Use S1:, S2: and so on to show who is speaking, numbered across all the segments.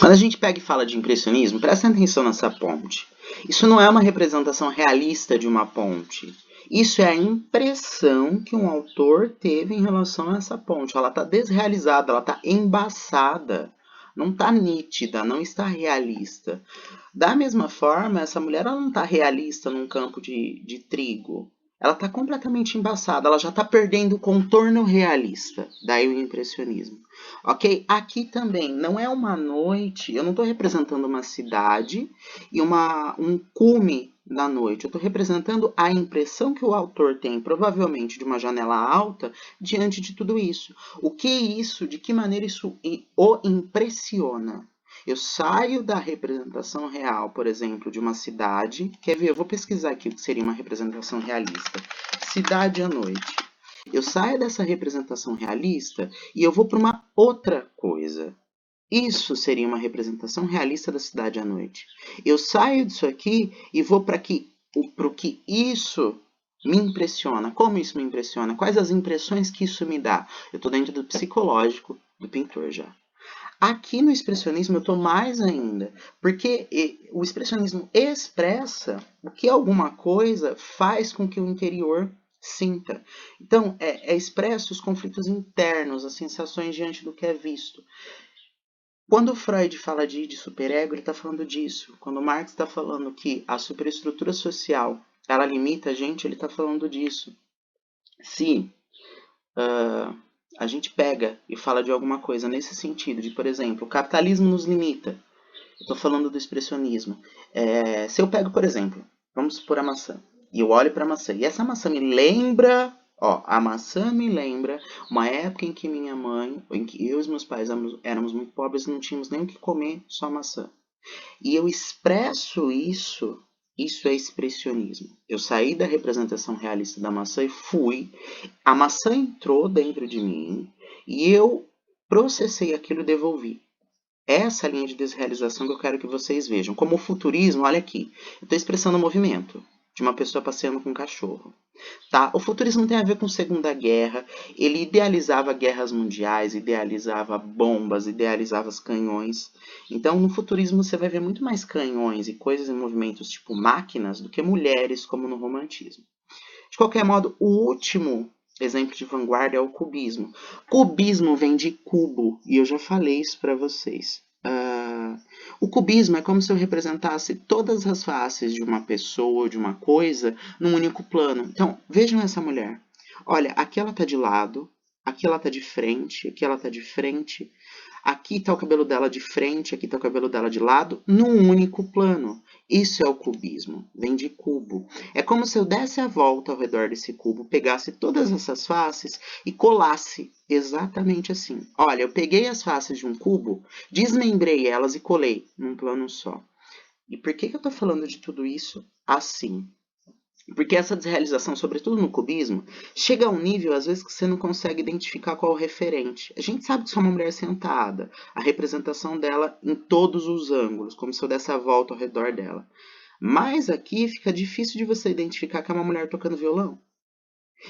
S1: Quando a gente pega e fala de impressionismo, presta atenção nessa ponte. Isso não é uma representação realista de uma ponte. Isso é a impressão que um autor teve em relação a essa ponte. Ela está desrealizada, ela está embaçada, não está nítida, não está realista. Da mesma forma, essa mulher ela não está realista num campo de trigo. Ela está completamente embaçada, ela já está perdendo o contorno realista. Daí o impressionismo. Ok? Aqui também não é uma noite, eu não estou representando uma cidade e um cume da noite. Eu estou representando a impressão que o autor tem, provavelmente de uma janela alta, diante de tudo isso. O que isso, de que maneira isso o impressiona? Eu saio da representação real, por exemplo, de uma cidade. Quer ver? Eu vou pesquisar aqui o que seria uma representação realista. Cidade à noite. Eu saio dessa representação realista e eu vou para uma outra coisa. Isso seria uma representação realista da cidade à noite. Eu saio disso aqui e vou para o que isso me impressiona. Como isso me impressiona? Quais as impressões que isso me dá? Eu estou dentro do psicológico do pintor já. Aqui no expressionismo eu estou mais ainda, porque o expressionismo expressa o que alguma coisa faz com que o interior sinta. Então, é expresso os conflitos internos, as sensações diante do que é visto. Quando Freud fala de superego, ele está falando disso. Quando Marx está falando que a superestrutura social ela limita a gente, ele está falando disso. Se a gente pega e fala de alguma coisa nesse sentido, de, por exemplo, o capitalismo nos limita. Eu estou falando do expressionismo. Se eu pego, por exemplo, vamos supor a maçã, e eu olho para a maçã, e essa maçã me lembra, a maçã me lembra uma época em que minha mãe, em que eu e os meus pais éramos muito pobres e não tínhamos nem o que comer, só maçã. E eu expresso isso é expressionismo. Eu saí da representação realista da maçã e fui. A maçã entrou dentro de mim e eu processei aquilo e devolvi. Essa linha de desrealização que eu quero que vocês vejam. Como o futurismo, olha aqui, eu estou expressando o movimento de uma pessoa passeando com um cachorro. Tá? O futurismo tem a ver com Segunda Guerra, ele idealizava guerras mundiais, idealizava bombas, idealizava os canhões. Então, no futurismo você vai ver muito mais canhões e coisas em movimentos tipo máquinas do que mulheres, como no romantismo. De qualquer modo, o último exemplo de vanguarda é o cubismo. Cubismo vem de cubo, e eu já falei isso para vocês. O cubismo é como se eu representasse todas as faces de uma pessoa ou de uma coisa num único plano. Então, vejam essa mulher. Olha, aqui ela está de lado, aqui ela está de frente, aqui ela está de frente. Aqui está o cabelo dela de frente, aqui está o cabelo dela de lado, num único plano. Isso é o cubismo, vem de cubo. É como se eu desse a volta ao redor desse cubo, pegasse todas essas faces e colasse exatamente assim. Olha, eu peguei as faces de um cubo, desmembrei elas e colei num plano só. E por que eu estou falando de tudo isso assim? Porque essa desrealização, sobretudo no cubismo, chega a um nível, às vezes, que você não consegue identificar qual é o referente. A gente sabe que isso é uma mulher sentada, a representação dela em todos os ângulos, como se eu desse a volta ao redor dela. Mas aqui fica difícil de você identificar que é uma mulher tocando violão.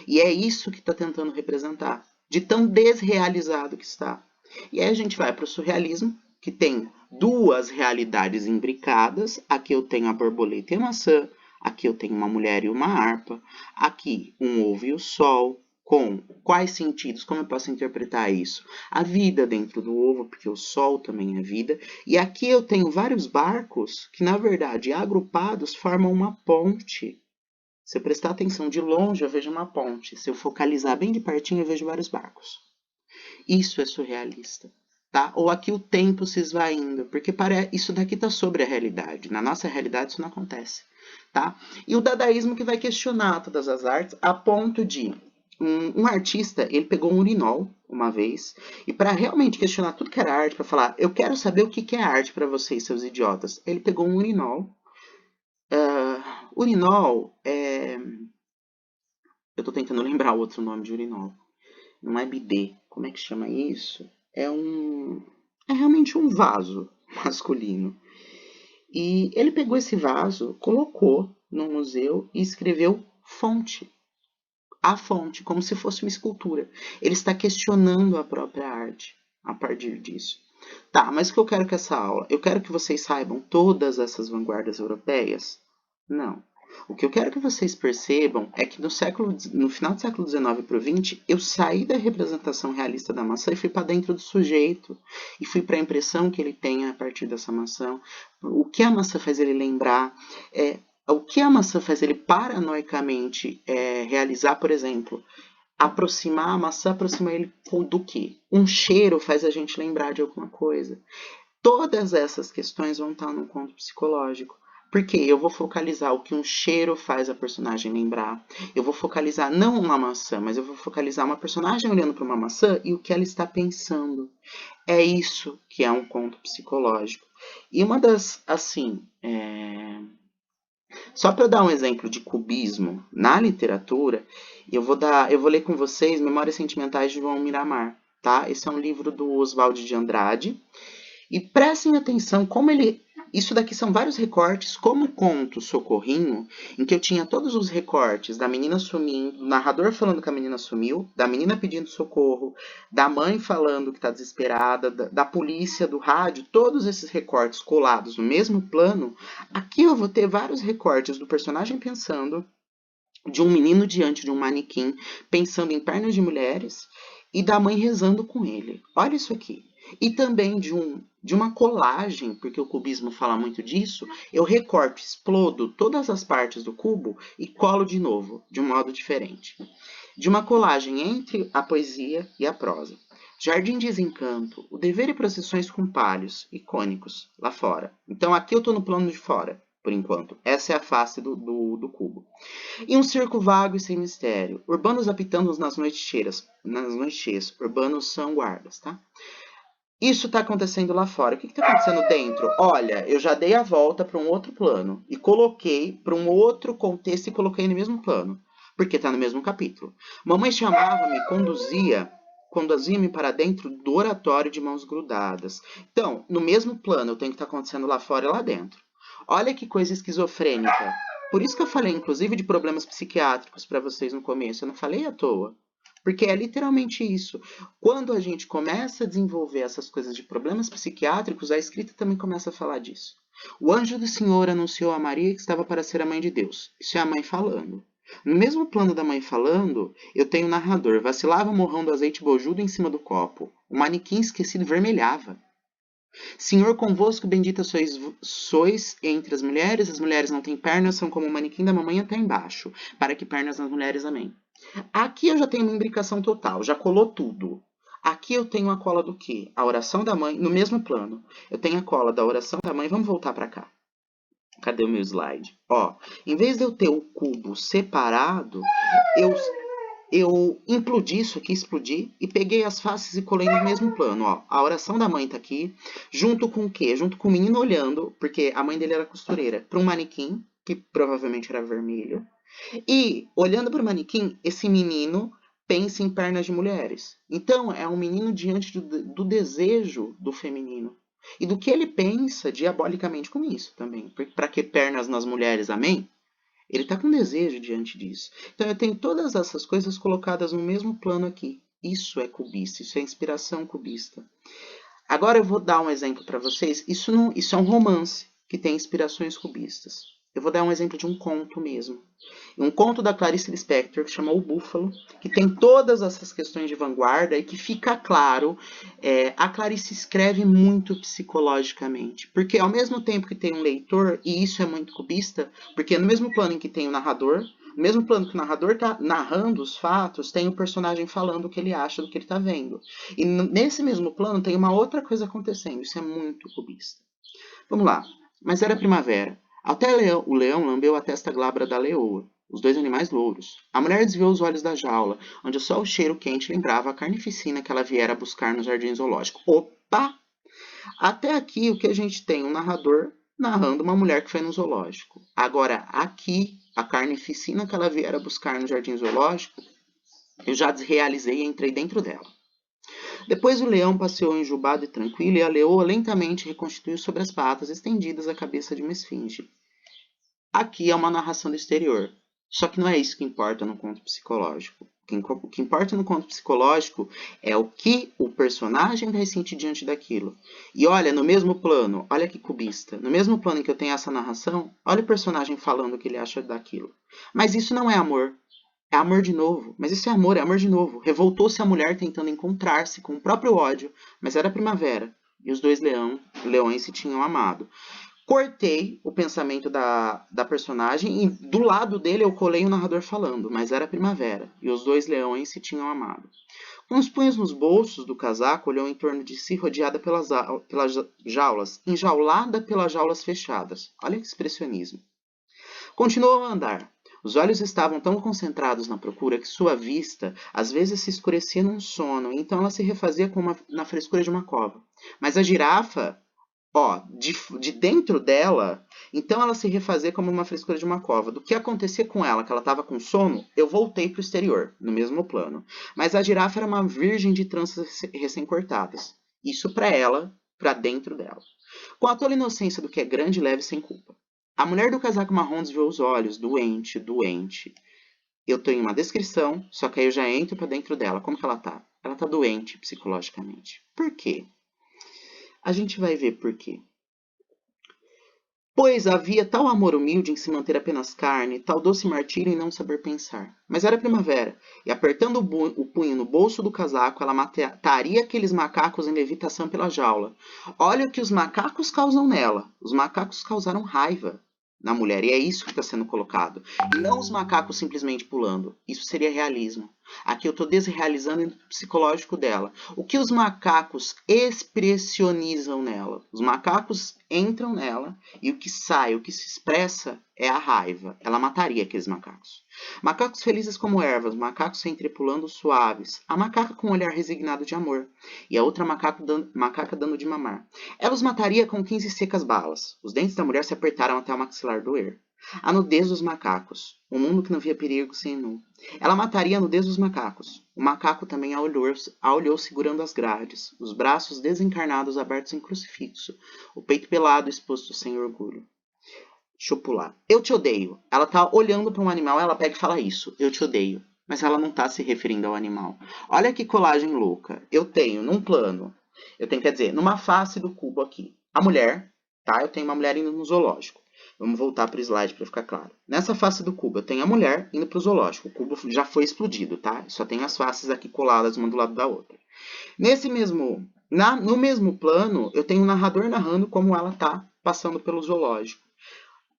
S1: E é isso que está tentando representar, de tão desrealizado que está. E aí a gente vai para o surrealismo, que tem duas realidades imbricadas. Aqui eu tenho a borboleta e a maçã. Aqui eu tenho uma mulher e uma harpa. Aqui um ovo e o sol. Com quais sentidos? Como eu posso interpretar isso? A vida dentro do ovo, porque o sol também é vida. E aqui eu tenho vários barcos que, na verdade, agrupados, formam uma ponte. Se eu prestar atenção de longe, eu vejo uma ponte. Se eu focalizar bem de pertinho, eu vejo vários barcos. Isso é surrealista. Tá? Ou aqui o tempo se esvaindo, porque isso daqui está sobre a realidade. Na nossa realidade isso não acontece. Tá? E o dadaísmo que vai questionar todas as artes a ponto de um artista, ele pegou um urinol uma vez, e para realmente questionar tudo que era arte, para falar, eu quero saber o que é arte para vocês, seus idiotas, ele pegou um urinol. Urinol é... Eu estou tentando lembrar outro nome de urinol. Não é bidê. Como é que chama isso? É realmente um vaso masculino. E ele pegou esse vaso, colocou no museu e escreveu fonte. A fonte, como se fosse uma escultura. Ele está questionando a própria arte a partir disso. Tá, mas o que eu quero com essa aula? Eu quero que vocês saibam todas essas vanguardas europeias? Não. O que eu quero que vocês percebam é que no final do século XIX para o XX, eu saí da representação realista da maçã e fui para dentro do sujeito. E fui para a impressão que ele tem a partir dessa maçã. O que a maçã faz ele lembrar. O que a maçã faz ele paranoicamente realizar, por exemplo, aproximar a maçã, aproxima ele do quê? Um cheiro faz a gente lembrar de alguma coisa. Todas essas questões vão estar no conto psicológico. Porque eu vou focalizar o que um cheiro faz a personagem lembrar. Eu vou focalizar não uma maçã, mas eu vou focalizar uma personagem olhando para uma maçã e o que ela está pensando. É isso que é um conto psicológico. E uma das, assim, só para dar um exemplo de cubismo na literatura, eu vou ler com vocês Memórias Sentimentais de João Miramar, tá? Esse é um livro do Oswald de Andrade. E prestem atenção como ele... Isso daqui são vários recortes, como o conto Socorrinho, em que eu tinha todos os recortes da menina sumindo, do narrador falando que a menina sumiu, da menina pedindo socorro, da mãe falando que está desesperada, da polícia, do rádio, todos esses recortes colados no mesmo plano. Aqui eu vou ter vários recortes do personagem pensando, de um menino diante de um manequim, pensando em pernas de mulheres, e da mãe rezando com ele. Olha isso aqui. E também de uma colagem, porque o cubismo fala muito disso, eu recorto, explodo todas as partes do cubo e colo de novo, de um modo diferente. De uma colagem entre a poesia e a prosa. Jardim de Desencanto, o dever e procissões com palhos, icônicos, lá fora. Então aqui eu estou no plano de fora, por enquanto. Essa é a face do cubo. E um circo vago e sem mistério. Urbanos apitando nas noites cheias. Urbanos são guardas, tá? Isso está acontecendo lá fora. O que está acontecendo dentro? Olha, eu já dei a volta para um outro plano e coloquei para um outro contexto e coloquei no mesmo plano, porque está no mesmo capítulo. Mamãe chamava-me, conduzia-me para dentro do oratório de mãos grudadas. Então, no mesmo plano, eu tenho que estar acontecendo lá fora e lá dentro. Olha que coisa esquizofrênica. Por isso que eu falei, inclusive, de problemas psiquiátricos para vocês no começo. Eu não falei à toa. Porque é literalmente isso. Quando a gente começa a desenvolver essas coisas de problemas psiquiátricos, a escrita também começa a falar disso. O anjo do Senhor anunciou a Maria que estava para ser a mãe de Deus. Isso é a mãe falando. No mesmo plano da mãe falando, eu tenho o narrador. Vacilava o morrão do azeite bojudo em cima do copo. O manequim esquecido vermelhava. Senhor convosco, bendita sois entre as mulheres não têm pernas, são como o manequim da mamãe até embaixo. Para que pernas nas mulheres, amém. Aqui eu já tenho uma imbricação total, já colou tudo. Aqui eu tenho a cola do quê? A oração da mãe, no mesmo plano. Eu tenho a cola da oração da mãe, vamos voltar para cá. Cadê o meu slide? Ó, em vez de eu ter o cubo separado, eu implodi isso aqui, explodi, e peguei as faces e colei no mesmo plano. Ó, a oração da mãe tá aqui, junto com o quê? Junto com o menino olhando, porque a mãe dele era costureira, para um manequim, que provavelmente era vermelho. E, olhando para o manequim, esse menino pensa em pernas de mulheres. Então, é um menino diante do desejo do feminino. E do que ele pensa diabolicamente com isso também. Para que pernas nas mulheres, amém? Ele está com desejo diante disso. Então, eu tenho todas essas coisas colocadas no mesmo plano aqui. Isso é cubista, isso é inspiração cubista. Agora eu vou dar um exemplo para vocês. Isso é um romance que tem inspirações cubistas. Eu vou dar um exemplo de um conto mesmo. Um conto da Clarice Lispector, que chama O Búfalo, que tem todas essas questões de vanguarda e que fica claro, a Clarice escreve muito psicologicamente. Porque ao mesmo tempo que tem um leitor, e isso é muito cubista, porque no mesmo plano em que tem o narrador, no mesmo plano que o narrador está narrando os fatos, tem o personagem falando o que ele acha do que ele está vendo. E nesse mesmo plano tem uma outra coisa acontecendo. Isso é muito cubista. Vamos lá. Mas era primavera. Até o leão lambeu a testa glabra da leoa, os dois animais louros. A mulher desviou os olhos da jaula, onde só o cheiro quente lembrava a carnificina que ela viera buscar no jardim zoológico. Opa! Até aqui o que a gente tem? Um narrador narrando uma mulher que foi no zoológico. Agora, aqui, a carnificina que ela viera buscar no jardim zoológico, eu já desrealizei e entrei dentro dela. Depois o leão passeou enjubado e tranquilo, e a leoa lentamente reconstituiu sobre as patas estendidas a cabeça de uma esfinge. Aqui é uma narração do exterior. Só que não é isso que importa no conto psicológico. O que importa no conto psicológico é o que o personagem vai sentir diante daquilo. E olha, no mesmo plano, olha que cubista, no mesmo plano em que eu tenho essa narração, olha o personagem falando o que ele acha daquilo. Mas isso não é amor. É amor de novo. Mas isso é amor de novo. Revoltou-se a mulher tentando encontrar-se com o próprio ódio, mas era primavera. E os dois leões se tinham amado. Cortei o pensamento da personagem e do lado dele eu colei o narrador falando, mas era primavera, e os dois leões se tinham amado. Com os punhos nos bolsos do casaco, olhou em torno de si, rodeada pelas jaulas, enjaulada pelas jaulas fechadas. Olha que expressionismo. Continuou a andar. Os olhos estavam tão concentrados na procura que sua vista às vezes se escurecia num sono, e então ela se refazia na frescura de uma cova. Mas a girafa, de dentro dela, então ela se refazer como uma frescura de uma cova. Do que acontecia com ela, que ela estava com sono, eu voltei para o exterior, no mesmo plano. Mas a girafa era uma virgem de tranças recém-cortadas. Isso para ela, para dentro dela. Com a tola inocência do que é grande, leve sem culpa. A mulher do casaco marrom desviou os olhos, doente, doente. Eu tenho uma descrição, só que aí eu já entro para dentro dela. Como que ela tá? Ela tá doente psicologicamente. Por quê? A gente vai ver por quê. Pois havia tal amor humilde em se manter apenas carne, tal doce martírio em não saber pensar. Mas era primavera, e apertando o punho no bolso do casaco, ela mataria aqueles macacos em levitação pela jaula. Olha o que os macacos causam nela. Os macacos causaram raiva na mulher, e é isso que está sendo colocado. E não os macacos simplesmente pulando. Isso seria realismo. Aqui eu estou desrealizando o psicológico dela. O que os macacos expressionizam nela? Os macacos entram nela e o que sai, o que se expressa é a raiva. Ela mataria aqueles macacos. Macacos felizes como ervas, macacos se entrepulando suaves. A macaca com um olhar resignado de amor e a outra macaca dando de mamar. Ela os mataria com 15 secas balas. Os dentes da mulher se apertaram até o maxilar doer. A nudez dos macacos. Um mundo que não via perigo sem nu. Ela mataria a nudez dos macacos. O macaco também a olhou segurando as grades, os braços desencarnados abertos em crucifixo, o peito pelado exposto sem orgulho. Deixa eu pular. Eu te odeio. Ela tá olhando para um animal, ela pega e fala isso. Eu te odeio. Mas ela não tá se referindo ao animal. Olha que colagem louca. Eu tenho, num plano, quer dizer, numa face do cubo aqui, a mulher, tá? Eu tenho uma mulher indo no zoológico. Vamos voltar para o slide para ficar claro. Nessa face do cubo, eu tenho a mulher indo para o zoológico. O cubo já foi explodido, tá? Só tem as faces aqui coladas uma do lado da outra. No mesmo plano, eu tenho o narrador narrando como ela tá passando pelo zoológico.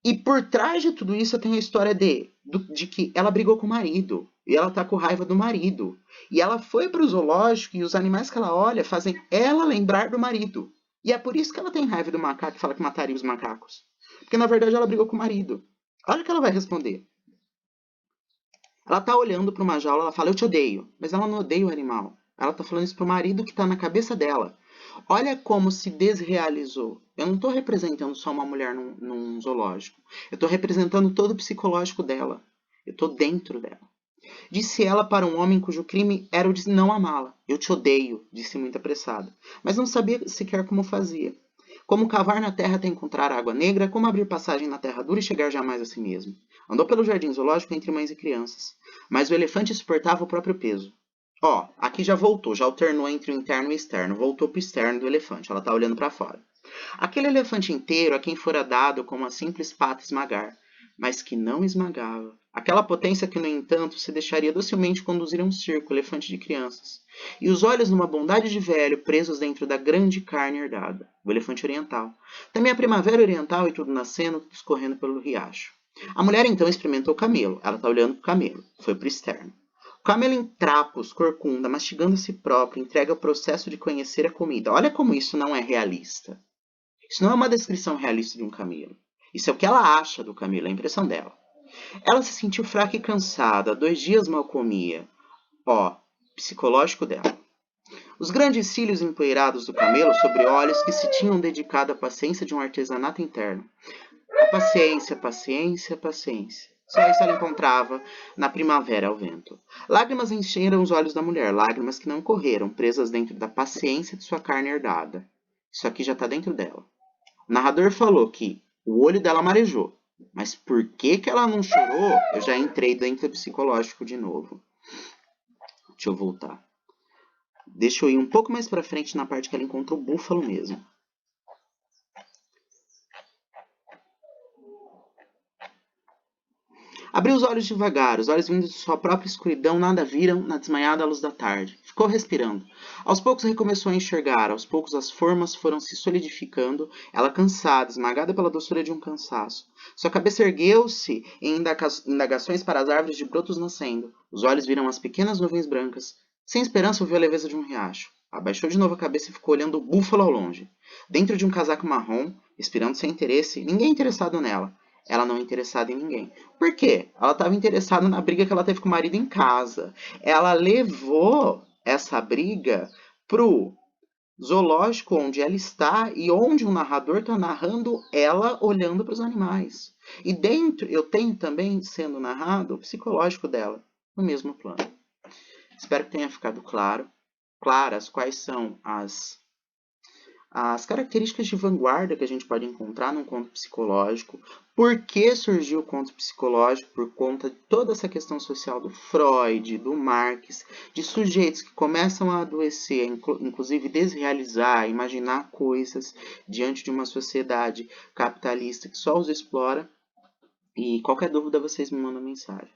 S1: E por trás de tudo isso, eu tenho a história de que ela brigou com o marido. E ela tá com raiva do marido. E ela foi para o zoológico e os animais que ela olha fazem ela lembrar do marido. E é por isso que ela tem raiva do macaco e fala que mataria os macacos. Porque na verdade ela brigou com o marido. Olha o que ela vai responder. Ela tá olhando para uma jaula, ela fala, eu te odeio. Mas ela não odeia o animal. Ela tá falando isso pro marido que tá na cabeça dela. Olha como se desrealizou. Eu não tô representando só uma mulher num zoológico. Eu tô representando todo o psicológico dela. Eu tô dentro dela. Disse ela para um homem cujo crime era o de não amá-la. Eu te odeio, disse muito apressada. Mas não sabia sequer como fazia. Como cavar na terra até encontrar água negra, como abrir passagem na terra dura e chegar jamais a si mesmo. Andou pelo jardim zoológico entre mães e crianças. Mas o elefante suportava o próprio peso. Aqui já voltou, já alternou entre o interno e o externo. Voltou para o externo do elefante, ela está olhando para fora. Aquele elefante inteiro a quem fora dado com uma simples pata esmagar, mas que não esmagava. Aquela potência que, no entanto, se deixaria docilmente conduzir a um circo, elefante de crianças. E os olhos numa bondade de velho, presos dentro da grande carne herdada, o elefante oriental. Também a primavera oriental e tudo nascendo, escorrendo pelo riacho. A mulher então experimentou o camelo. Ela está olhando para o camelo. Foi para o externo. O camelo em trapos, corcunda, mastigando a si próprio, entrega o processo de conhecer a comida. Olha como isso não é realista. Isso não é uma descrição realista de um camelo. Isso é o que ela acha do camelo, é a impressão dela. Ela se sentiu fraca e cansada, 2 dias mal comia. Psicológico dela. Os grandes cílios empoeirados do camelo sobre olhos que se tinham dedicado à paciência de um artesanato interno. A paciência, paciência, paciência. Só isso ela encontrava na primavera ao vento. Lágrimas encheram os olhos da mulher, lágrimas que não correram, presas dentro da paciência de sua carne herdada. Isso aqui já está dentro dela. O narrador falou que o olho dela marejou. Mas por que ela não chorou? Eu já entrei dentro do psicológico de novo. Deixa eu voltar. Deixa eu ir um pouco mais pra frente na parte que ela encontrou o búfalo mesmo. Abriu os olhos devagar, os olhos vindo de sua própria escuridão nada viram na desmanhada luz da tarde. Ficou respirando. Aos poucos recomeçou a enxergar, aos poucos as formas foram se solidificando, ela cansada, esmagada pela doçura de um cansaço. Sua cabeça ergueu-se em indagações para as árvores de brotos nascendo. Os olhos viram as pequenas nuvens brancas. Sem esperança ouviu a leveza de um riacho. Abaixou de novo a cabeça e ficou olhando o búfalo ao longe. Dentro de um casaco marrom, expirando sem interesse, ninguém interessado nela. Ela não interessada em ninguém. Por quê? Ela estava interessada na briga que ela teve com o marido em casa. Ela levou essa briga pro zoológico onde ela está e onde o narrador está narrando ela olhando para os animais. E dentro eu tenho também sendo narrado o psicológico dela no mesmo plano. Espero que tenha ficado claras quais são as características de vanguarda que a gente pode encontrar num conto psicológico, por que surgiu o conto psicológico, por conta de toda essa questão social do Freud, do Marx, de sujeitos que começam a adoecer, inclusive desrealizar, imaginar coisas diante de uma sociedade capitalista que só os explora. E qualquer dúvida vocês me mandam mensagem.